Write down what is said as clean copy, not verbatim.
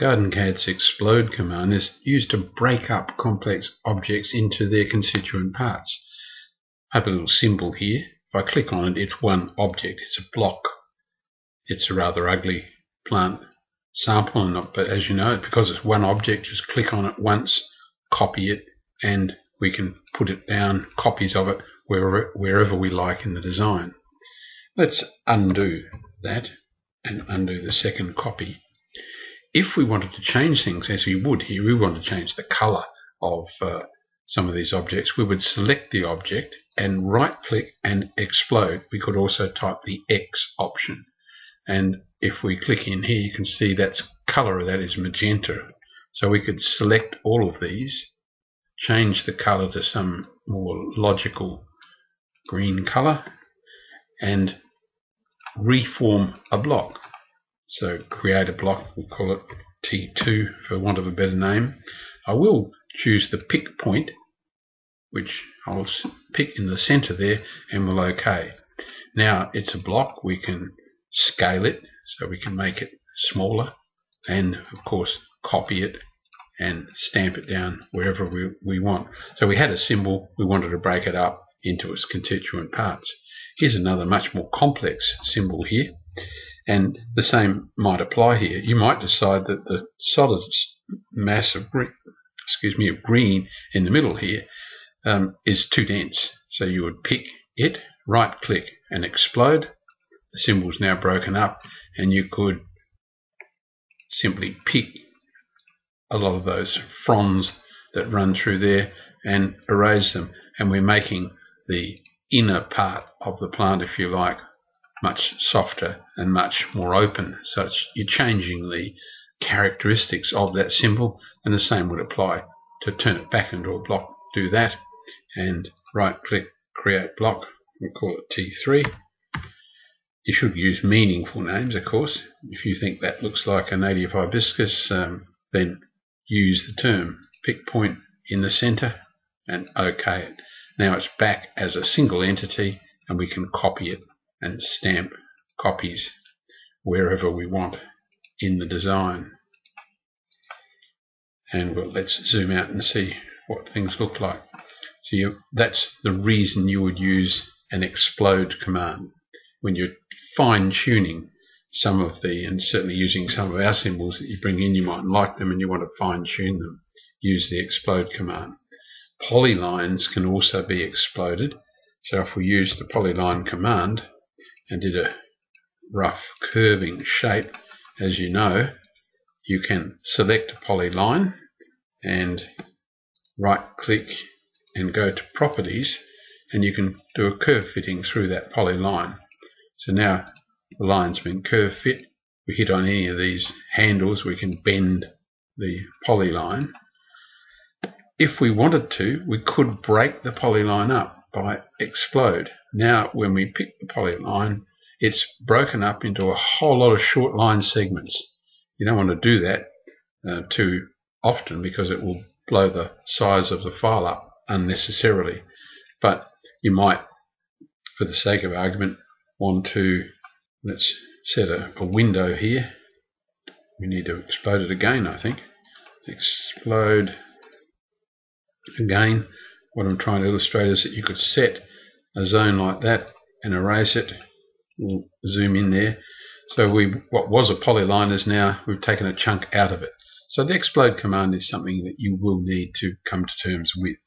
GardenCAD's explode command is used to break up complex objects into their constituent parts. I have a little symbol here. If I click on it, it's one object. It's a block. It's a rather ugly plant sample, but as you know, because it's one object, just click on it once, copy it, and we can put it down, copies of it, wherever we like in the design. Let's undo that and undo the second copy. If we wanted to change things, as we would here, we want to change the color of some of these objects, we would select the object and right click and explode. We could also type the X option. And if we click in here, you can see that color of that is magenta. So we could select all of these, change the color to some more logical green color, and reform a block. So create a block, we'll call it T2 for want of a better name. I will choose the pick point, which I'll pick in the center there, and we'll OK. Now it's a block, we can scale it, so we can make it smaller, and of course copy it and stamp it down wherever we want. So we had a symbol, we wanted to break it up into its constituent parts. Here's another much more complex symbol here, and the same might apply here. You might decide that the solid mass of green in the middle here is too dense. So you would pick it, right click and explode. The symbol's now broken up, and you could simply pick a lot of those fronds that run through there and erase them. And we're making the inner part of the plant, if you like, much softer and much more open. So you're changing the characteristics of that symbol, and the same would apply to turn it back into a block. Do that and right click, create block, we'll call it T3. You should use meaningful names, of course. If you think that looks like a native hibiscus, then use the term. Pick point in the center and OK it. Now it's back as a single entity, and we can copy it and stamp copies wherever we want in the design. And let's zoom out and see what things look like. So that's the reason you would use an explode command. When you're fine-tuning some of and certainly using some of our symbols that you bring in, you might like them and you want to fine-tune them, use the explode command. Polylines can also be exploded. So if we use the polyline command and did a rough curving shape, as you know, you can select a polyline and right-click and go to Properties, and you can do a curve fitting through that polyline. So now the line's been curve fit. We hit on any of these handles, we can bend the polyline. If we wanted to, we could break the polyline up by explode. Now when we pick the polyline, it's broken up into a whole lot of short line segments. You don't want to do that too often, because it will blow the size of the file up unnecessarily. But you might, for the sake of argument, want to, let's set a window here. We need to explode it again, I think. Explode again. What I'm trying to illustrate is that you could set a zone like that and erase it. We'll zoom in there. So what was a polyline is now we've taken a chunk out of it. So the explode command is something that you will need to come to terms with.